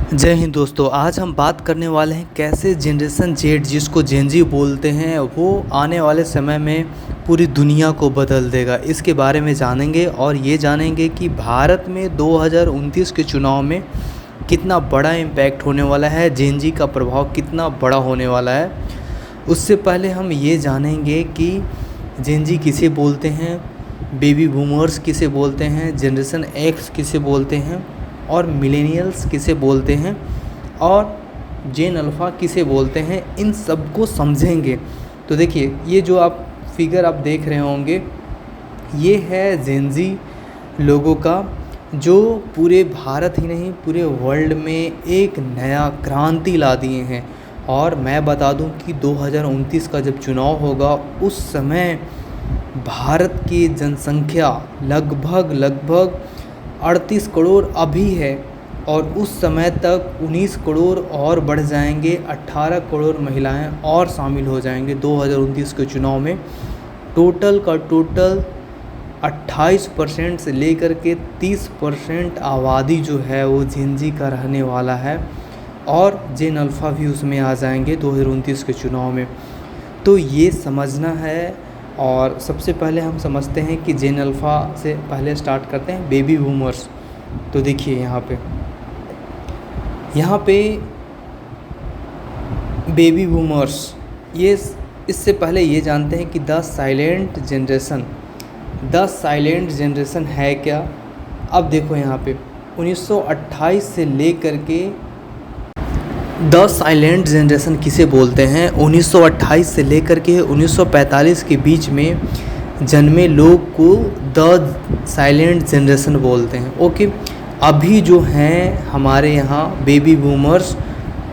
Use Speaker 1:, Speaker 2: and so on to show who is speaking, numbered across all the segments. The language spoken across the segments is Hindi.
Speaker 1: जय हिंद दोस्तों। आज हम बात करने वाले हैं कैसे जनरेशन जेड जिसको जेन ज़ी बोलते हैं वो आने वाले समय में पूरी दुनिया को बदल देगा। इसके बारे में जानेंगे और ये जानेंगे कि भारत में 2029 के चुनाव में कितना बड़ा इम्पैक्ट होने वाला है, जेन ज़ी का प्रभाव कितना बड़ा होने वाला है। उससे पहले हम ये जानेंगे कि जेन ज़ी किसे बोलते हैं, बेबी बूमर्स किसे बोलते हैं, जनरेशन एक्स किसे बोलते हैं और मिलेनियल्स किसे बोलते हैं और जेन अल्फ़ा किसे बोलते हैं, इन सब को समझेंगे। तो देखिए, ये जो आप फिगर आप देख रहे होंगे ये है जेन ज़ी लोगों का, जो पूरे भारत ही नहीं पूरे वर्ल्ड में एक नया क्रांति ला दिए हैं। और मैं बता दूं कि 2029 का जब चुनाव होगा उस समय भारत की जनसंख्या लगभग 38 करोड़ अभी है और उस समय तक 19 करोड़ और बढ़ जाएंगे, 18 करोड़ महिलाएं और शामिल हो जाएंगे 2029 के चुनाव में। टोटल का टोटल 28% से लेकर के 30% आबादी जो है वो जेन ज़ी का रहने वाला है और जेन अल्फ़ा भी उसमें आ जाएंगे 2029 के चुनाव में। तो ये समझना है। और सबसे पहले हम समझते हैं कि जेन अल्फ़ा से पहले स्टार्ट करते हैं बेबी बूमर्स। तो देखिए यहाँ पे बेबी बूमर्स, ये इससे पहले ये जानते हैं कि द साइलेंट जनरेशन है क्या। अब देखो यहाँ पे 1928 से लेकर के द साइलेंट जनरेशन किसे बोलते हैं, 1928 से लेकर के 1945 के बीच में जन्मे लोग को द साइलेंट जनरेशन बोलते हैं। ओके, अभी जो हैं हमारे यहाँ बेबी बूमर्स,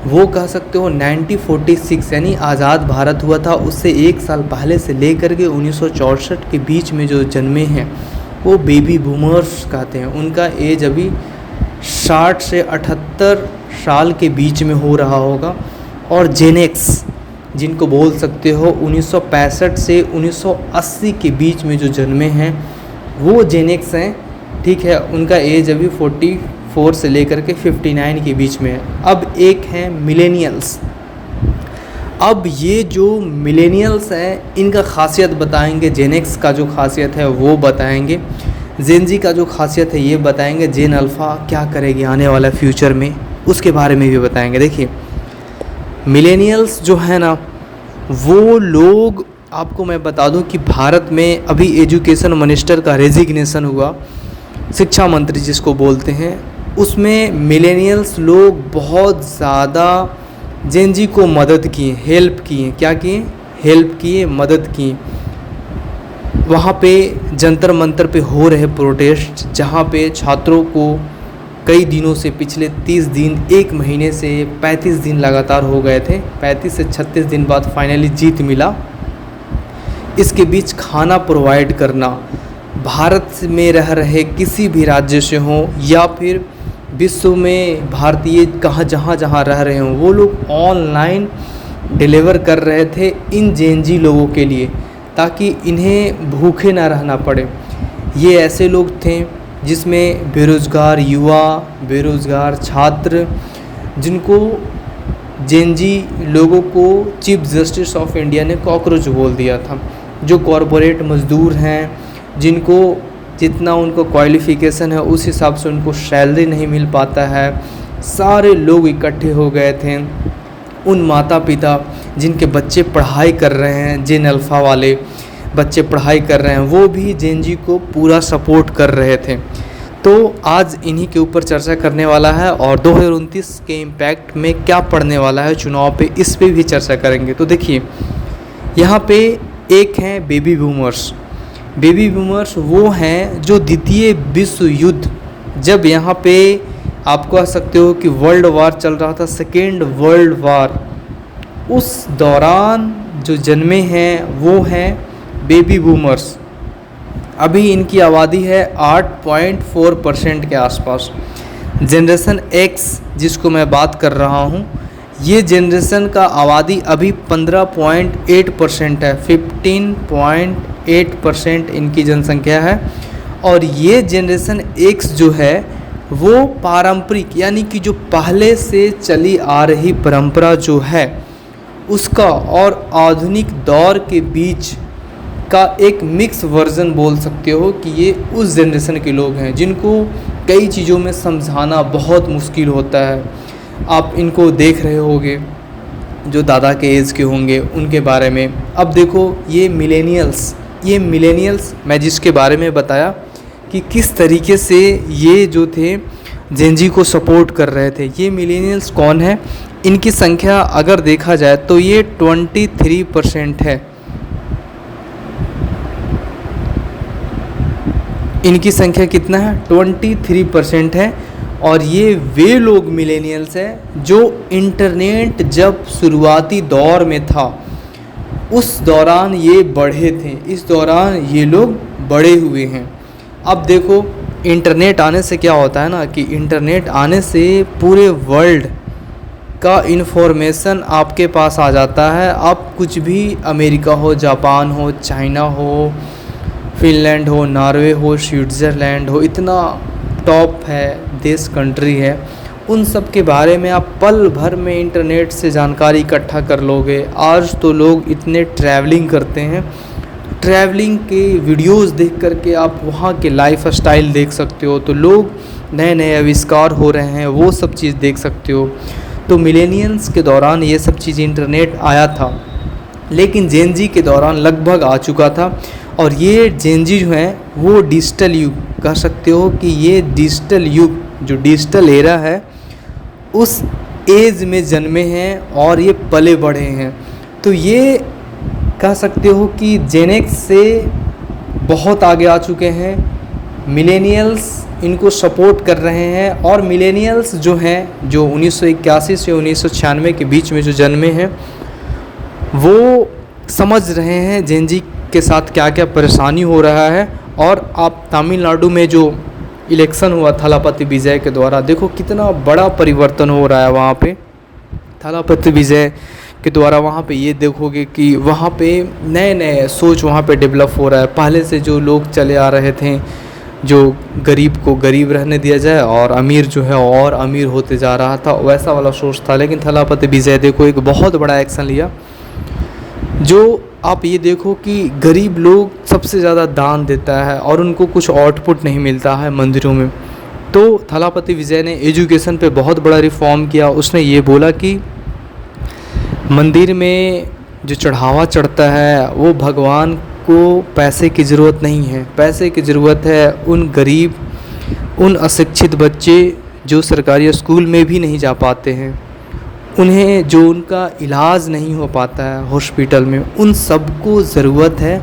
Speaker 1: वो कह सकते हो 1946 यानी आज़ाद भारत हुआ था उससे एक साल पहले से लेकर के 1964 के बीच में जो जन्मे हैं वो बेबी बूमर्स कहते हैं। उनका एज अभी 60 से 78 साल के बीच में हो रहा होगा। और जेन एक्स जिनको बोल सकते हो 1965 से 1980 के बीच में जो जन्मे हैं वो जेन एक्स हैं, ठीक है। उनका एज अभी 44 से लेकर के 59 के बीच में है। अब एक हैं मिलेनियल्स। अब ये जो मिलेनियल्स हैं इनका खासियत बताएंगे, जेन एक्स का जो खासियत है वो बताएंगे, जेन ज़ी का जो खासियत है ये बताएंगे, जेन अल्फ़ा क्या करेगी आने वाला फ्यूचर में उसके बारे में भी बताएंगे। देखिए, मिलेनियल्स जो है ना वो लोग, आपको मैं बता दूं कि भारत में अभी एजुकेशन मिनिस्टर का रेजिग्नेशन हुआ, शिक्षा मंत्री जिसको बोलते हैं, उसमें मिलेनियल्स लोग बहुत ज़्यादा जेन ज़ी को मदद किए, हेल्प किए। क्या किए? हेल्प किए, मदद की। वहाँ पे जंतर मंतर पे हो रहे प्रोटेस्ट, जहाँ पे छात्रों को कई दिनों से, पिछले 30 दिन, एक महीने से 35 दिन लगातार हो गए थे, 35 से 36 दिन बाद फाइनली जीत मिला। इसके बीच खाना प्रोवाइड करना, भारत में रह रहे किसी भी राज्य से हो या फिर विश्व में भारतीय जहाँ रह रहे हों, वो लोग ऑनलाइन डिलीवर कर रहे थे इन जेन ज़ी लोगों के लिए, ताकि इन्हें भूखे ना रहना पड़े। ये ऐसे लोग थे जिसमें बेरोज़गार युवा, बेरोज़गार छात्र, जिनको जेन ज़ी लोगों को चीफ जस्टिस ऑफ इंडिया ने कॉकरोच बोल दिया था। जो कॉरपोरेट मज़दूर हैं, जिनको जितना उनको क्वालिफ़िकेशन है उस हिसाब से उनको सैलरी नहीं मिल पाता है, सारे लोग इकट्ठे हो गए थे। उन माता पिता जिनके बच्चे पढ़ाई कर रहे हैं, जेन अल्फ़ा वाले बच्चे पढ़ाई कर रहे हैं, वो भी जेन ज़ी को पूरा सपोर्ट कर रहे थे। तो आज इन्हीं के ऊपर चर्चा करने वाला है और 2029 के इम्पैक्ट में क्या पड़ने वाला है चुनाव पे, इस पे भी चर्चा करेंगे। तो देखिए, यहाँ पे एक हैं बेबी बूमर्स। बेबी बूमर्स वो हैं जो द्वितीय विश्व युद्ध, जब यहाँ पे आप कह सकते हो कि वर्ल्ड वार चल रहा था, सेकेंड वर्ल्ड वार, उस दौरान जो जन्मे हैं वो हैं बेबी बूमर्स। अभी इनकी आबादी है 8.4% के आसपास। जनरेशन एक्स जिसको मैं बात कर रहा हूँ, ये जनरेशन का आबादी अभी 15.8% है, 15.8% इनकी जनसंख्या है। और ये जनरेशन एक्स जो है वो पारंपरिक यानी कि जो पहले से चली आ रही परंपरा जो है उसका और आधुनिक दौर के बीच का एक मिक्स वर्जन बोल सकते हो कि ये उस जनरेशन के लोग हैं जिनको कई चीज़ों में समझाना बहुत मुश्किल होता है। आप इनको देख रहे होंगे जो दादा के एज के होंगे उनके बारे में। अब देखो ये मिलेनियल्स मैं जिसके बारे में बताया कि किस तरीके से ये जो थे जेन जी को सपोर्ट कर रहे थे। ये मिलेनियल्स कौन है? इनकी संख्या अगर देखा जाए तो ये 23% है। इनकी संख्या कितना है? 23% है। और ये वे लोग मिलेनियल्स हैं जो इंटरनेट जब शुरुआती दौर में था उस दौरान ये बढ़े थे, इस दौरान ये लोग बड़े हुए हैं। अब देखो इंटरनेट आने से क्या होता है ना कि इंटरनेट आने से पूरे वर्ल्ड का इन्फॉर्मेशन आपके पास आ जाता है। आप कुछ भी अमेरिका हो, जापान हो, चाइना हो, फिनलैंड हो, नॉर्वे हो, स्विट्ज़रलैंड हो, इतना टॉप है देश, कंट्री है, उन सब के बारे में आप पल भर में इंटरनेट से जानकारी इकट्ठा कर लोगे। आज तो लोग इतने ट्रैवलिंग करते हैं, ट्रैवलिंग के वीडियोस देख करके आप वहाँ के लाइफ स्टाइल देख सकते हो। तो लोग नए नए आविष्कार हो रहे हैं, वो सब चीज़ देख सकते हो। तो मिलेनियल्स के दौरान ये सब चीज़ इंटरनेट आया था, लेकिन जेन जी के दौरान लगभग आ चुका था। और ये जेन जी जो हैं वो डिजिटल युग कह सकते हो कि ये डिजिटल युग जो डिजिटल एरा है उस एज में जन्मे हैं और ये पले बढ़े हैं। तो ये कह सकते हो कि जेन एक्स से बहुत आगे आ चुके हैं। मिलेनियल्स इनको सपोर्ट कर रहे हैं। और मिलेनियल्स जो हैं जो 1981 से 1996 के बीच में जो जन्मे हैं वो समझ रहे हैं जेन जी के साथ क्या क्या परेशानी हो रहा है। और आप तमिलनाडु में जो इलेक्शन हुआ थलापति विजय के द्वारा, देखो कितना बड़ा परिवर्तन हो रहा है वहाँ पे थलापति विजय के द्वारा। वहाँ पे ये देखोगे कि वहाँ पे नए नए सोच वहाँ पे डेवलप हो रहा है। पहले से जो लोग चले आ रहे थे जो गरीब को गरीब रहने दिया जाए और अमीर जो है और अमीर होते जा रहा था, वैसा वाला सोच था। लेकिन थलापति विजय देखो एक बहुत बड़ा एक्शन लिया। जो आप ये देखो कि गरीब लोग सबसे ज़्यादा दान देता है और उनको कुछ आउटपुट नहीं मिलता है मंदिरों में। तो थलापति विजय ने एजुकेशन पे बहुत बड़ा रिफॉर्म किया। उसने ये बोला कि मंदिर में जो चढ़ावा चढ़ता है वो भगवान को पैसे की ज़रूरत नहीं है, पैसे की ज़रूरत है उन गरीब, उन अशिक्षित बच्चे जो सरकारी स्कूल में भी नहीं जा पाते हैं, उन्हें जो उनका इलाज नहीं हो पाता है हॉस्पिटल में, उन सबको ज़रूरत है।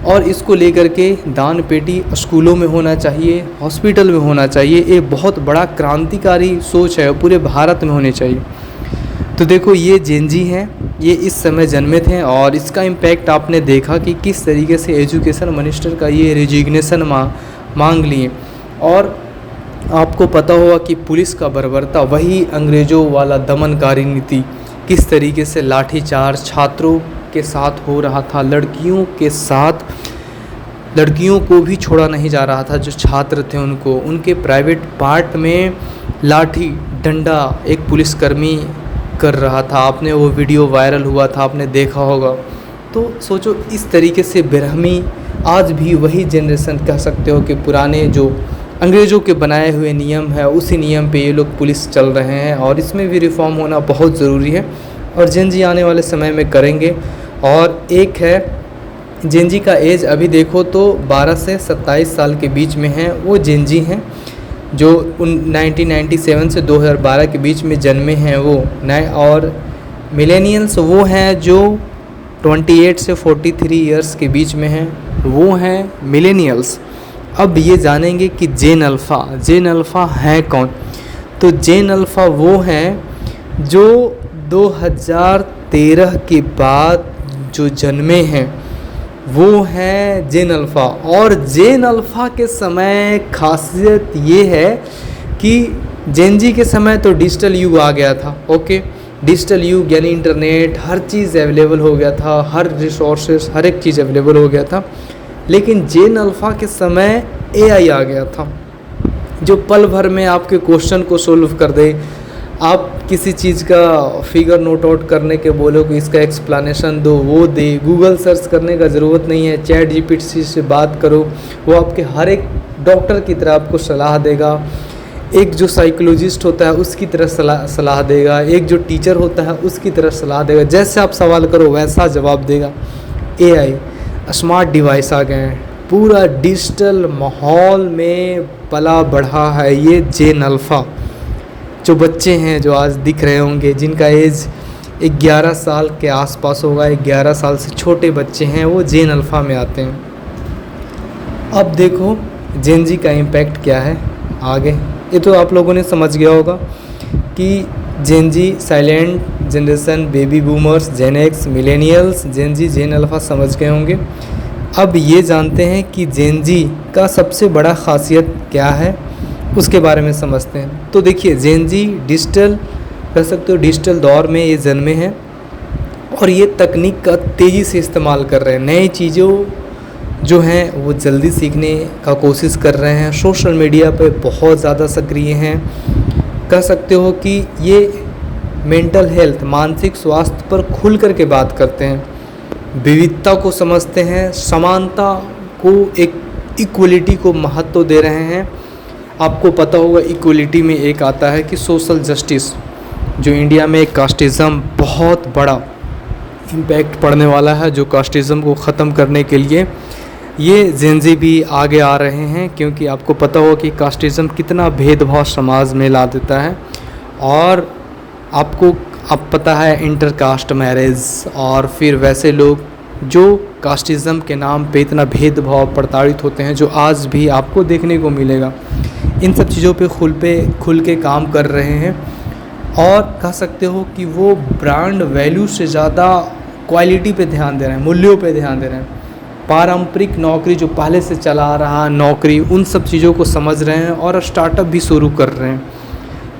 Speaker 1: और इसको लेकर के दान पेटी स्कूलों में होना चाहिए, हॉस्पिटल में होना चाहिए। ये बहुत बड़ा क्रांतिकारी सोच है, पूरे भारत में होनी चाहिए। तो देखो ये जेन जी हैं, ये इस समय जन्मे थे और इसका इम्पैक्ट आपने देखा कि किस तरीके से एजुकेशन मिनिस्टर का ये रेजिग्नेशन मांग लिए। और आपको पता होगा कि पुलिस का बर्बरता, वही अंग्रेज़ों वाला दमनकारी नीति, किस तरीके से लाठीचार्ज छात्रों के साथ हो रहा था, लड़कियों के साथ, लड़कियों को भी छोड़ा नहीं जा रहा था। जो छात्र थे उनको उनके प्राइवेट पार्ट में लाठी डंडा एक पुलिसकर्मी कर रहा था। आपने वो वीडियो वायरल हुआ था, आपने देखा होगा। तो सोचो इस तरीके से बेरहमी आज भी वही जनरेशन कह सकते हो कि पुराने जो अंग्रेज़ों के बनाए हुए नियम है उसी नियम पे ये लोग पुलिस चल रहे हैं। और इसमें भी रिफॉर्म होना बहुत ज़रूरी है और जेन जी आने वाले समय में करेंगे। और एक है जेन जी का एज अभी देखो तो 12 से 27 साल के बीच में है, वो जेन जी हैं जो 1997 से 2012 के बीच में जन्मे हैं वो नए। और मिलेनियल्स वो हैं जो 28 से 43 इयर्स के बीच में हैं, वो हैं मिलेनियल्स। अब ये जानेंगे कि जेन अल्फ़ा है कौन। तो जेन अल्फ़ा वो हैं जो 2013 के बाद जो जन्मे हैं वो हैं जेन अल्फ़ा। और जेन अल्फ़ा के समय खासियत ये है कि जेन जी के समय तो डिजिटल युग आ गया था। ओके, डिजिटल युग यानी इंटरनेट, हर चीज़ अवेलेबल हो गया था, हर रिसोर्सेस, हर एक चीज़ अवेलेबल हो गया था। लेकिन जेन अल्फ़ा के समय एआई आ गया था। जो पल भर में आपके क्वेश्चन को सोल्व कर दे। आप किसी चीज़ का फिगर नोट आउट करने के बोलो कि इसका एक्सप्लेनेशन दो, वो दे। गूगल सर्च करने का ज़रूरत नहीं है, चैट जीपीटी से बात करो, वो आपके हर एक डॉक्टर की तरह आपको सलाह देगा। एक जो साइकोलॉजिस्ट होता है उसकी तरह सलाह देगा, एक जो टीचर होता है उसकी तरह सलाह देगा। जैसे आप सवाल करो वैसा जवाब देगा। एआई स्मार्ट डिवाइस आ गए हैं, पूरा डिजिटल माहौल में पला बढ़ा है ये जेन अल्फ़ा। जो बच्चे हैं जो आज दिख रहे होंगे, जिनका एज 11 साल के आसपास होगा, 11 साल से छोटे बच्चे हैं, वो जेन अल्फ़ा में आते हैं। अब देखो जेन जी का इम्पैक्ट क्या है आगे। ये तो आप लोगों ने समझ गया होगा कि जेन जी साइलेंट जनरेशन, बेबी बूमर्स, जेन एक्स, मिलेनियल्स, जेन जी, जेन अल्फ़ा समझ गए होंगे। अब ये जानते हैं कि जेन जी का सबसे बड़ा ख़ासियत क्या है, उसके बारे में समझते हैं। तो देखिए जेन जी डिजिटल कह सकते हो, डिजिटल दौर में ये जन्मे हैं और ये तकनीक का तेज़ी से इस्तेमाल कर रहे हैं। नई चीज़ों जो हैं वो जल्दी सीखने का कोशिश कर रहे हैं। सोशल मीडिया पे बहुत ज़्यादा सक्रिय हैं। कह सकते हो कि ये मेंटल हेल्थ, मानसिक स्वास्थ्य पर खुल कर के बात करते हैं। विविधता को समझते हैं, समानता को, एक इक्वलिटी को महत्व दे रहे हैं। आपको पता होगा इक्वलिटी में एक आता है कि सोशल जस्टिस, जो इंडिया में एक कास्टिज़म बहुत बड़ा इम्पैक्ट पड़ने वाला है, जो कास्टिज़म को ख़त्म करने के लिए ये जेन जी भी आगे आ रहे हैं। क्योंकि आपको पता होगा कि कास्टिज़म कितना भेदभाव समाज में ला देता है। और आपको अब पता है इंटर कास्ट मैरिज, और फिर वैसे लोग जो कास्टिज़म के नाम पे इतना भेदभाव प्रताड़ित होते हैं, जो आज भी आपको देखने को मिलेगा। इन सब चीज़ों पे खुल के काम कर रहे हैं। और कह सकते हो कि वो ब्रांड वैल्यू से ज़्यादा क्वालिटी पे ध्यान दे रहे हैं, मूल्यों पे ध्यान दे रहे हैं। पारंपरिक नौकरी जो पहले से चला आ रहा नौकरी, उन सब चीज़ों को समझ रहे हैं और स्टार्टअप भी शुरू कर रहे हैं।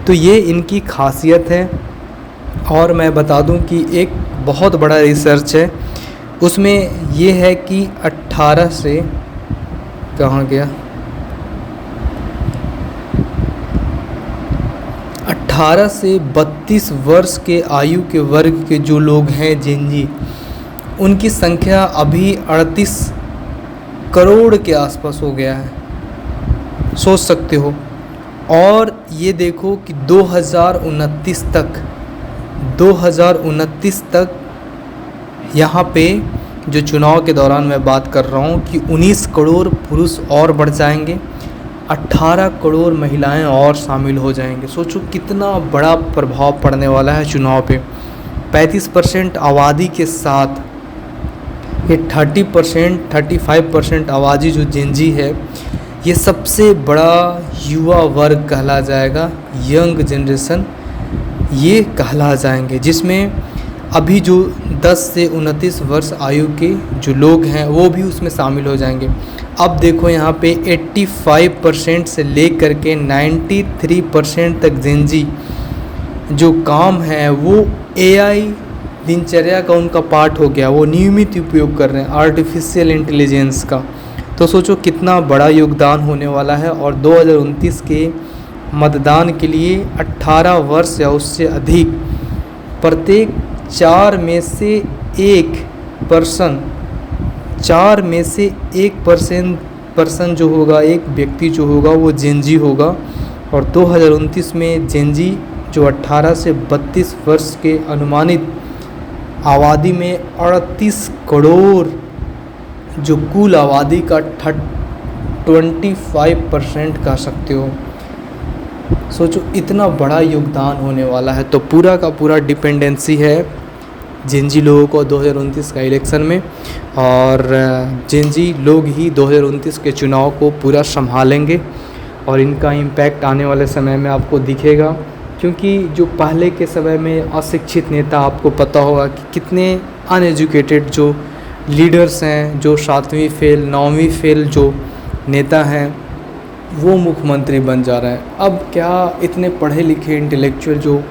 Speaker 1: तो ये इनकी खासियत है। और मैं बता दूं कि एक बहुत बड़ा रिसर्च है, उसमें ये है कि 18 से कहाँ गया 18 से 32 वर्ष के आयु के वर्ग के जो लोग हैं जेन जी, उनकी संख्या अभी 38 करोड़ के आसपास हो गया है, सोच सकते हो। और ये देखो कि 2029 तक यहाँ पे जो चुनाव के दौरान मैं बात कर रहा हूँ कि 19 करोड़ पुरुष और बढ़ जाएंगे, 18 करोड़ महिलाएं और शामिल हो जाएंगे। सोचो कितना बड़ा प्रभाव पड़ने वाला है चुनाव पे। 35% आबादी के साथ ये 35% आबादी जो जेन जी है, ये सबसे बड़ा युवा वर्ग कहला जाएगा, यंग जनरेशन ये कहला जाएंगे, जिसमें अभी जो 10 से 29 वर्ष आयु के जो लोग हैं वो भी उसमें शामिल हो जाएंगे। अब देखो यहाँ पे 85% से लेकर के 93% तक जेन जी जो काम है वो एआई दिनचर्या का उनका पार्ट हो गया, वो नियमित उपयोग कर रहे हैं आर्टिफिशियल इंटेलिजेंस का। तो सोचो कितना बड़ा योगदान होने वाला है। और 2029 के मतदान के लिए 18 वर्ष या उससे अधिक प्रत्येक 4 में से 1 पर्सन जो होगा, एक व्यक्ति जो होगा वो जेन जी होगा। और 2029 में जेन जी जो 18 से 32 वर्ष के अनुमानित आबादी में 38 करोड़ जो कुल आबादी का 25% कह सकते हो। सोचो इतना बड़ा योगदान होने वाला है। तो पूरा का पूरा डिपेंडेंसी है जेन जी लोगों को 2029 का इलेक्शन में। और जेन जी लोग ही 2029 के चुनाव को पूरा संभालेंगे और इनका इम्पैक्ट आने वाले समय में आपको दिखेगा। क्योंकि जो पहले के समय में अशिक्षित नेता, आपको पता होगा कि कितने अनएजुकेटेड जो लीडर्स हैं, जो 7वीं फेल 9वीं फेल जो नेता हैं, वो मुख्यमंत्री बन जा रहे हैं। अब क्या इतने पढ़े लिखे इंटेलेक्चुअल जो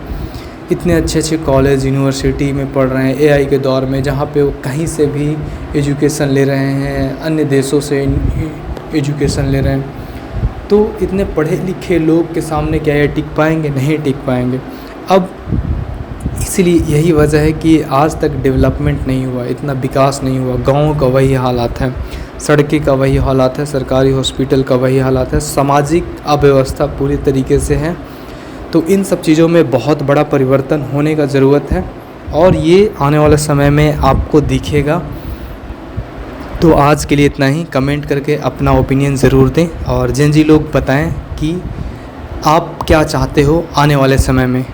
Speaker 1: इतने अच्छे कॉलेज यूनिवर्सिटी में पढ़ रहे हैं एआई के दौर में, जहाँ पे वो कहीं से भी एजुकेशन ले रहे हैं, अन्य देशों से एजुकेशन ले रहे हैं, तो इतने पढ़े लिखे लोग के सामने क्या ये टिक पाएंगे? नहीं टिक पाएंगे। अब इसीलिए यही वजह है कि आज तक डेवलपमेंट नहीं हुआ, इतना विकास नहीं हुआ। गाँव का वही हालात है, सड़कें का वही हालात है, सरकारी हॉस्पिटल का वही हालात है, सामाजिक अव्यवस्था पूरी तरीके से है। तो इन सब चीज़ों में बहुत बड़ा परिवर्तन होने का ज़रूरत है और ये आने वाले समय में आपको दिखेगा। तो आज के लिए इतना ही। कमेंट करके अपना ओपिनियन ज़रूर दें और जेन जी लोग बताएं कि आप क्या चाहते हो आने वाले समय में।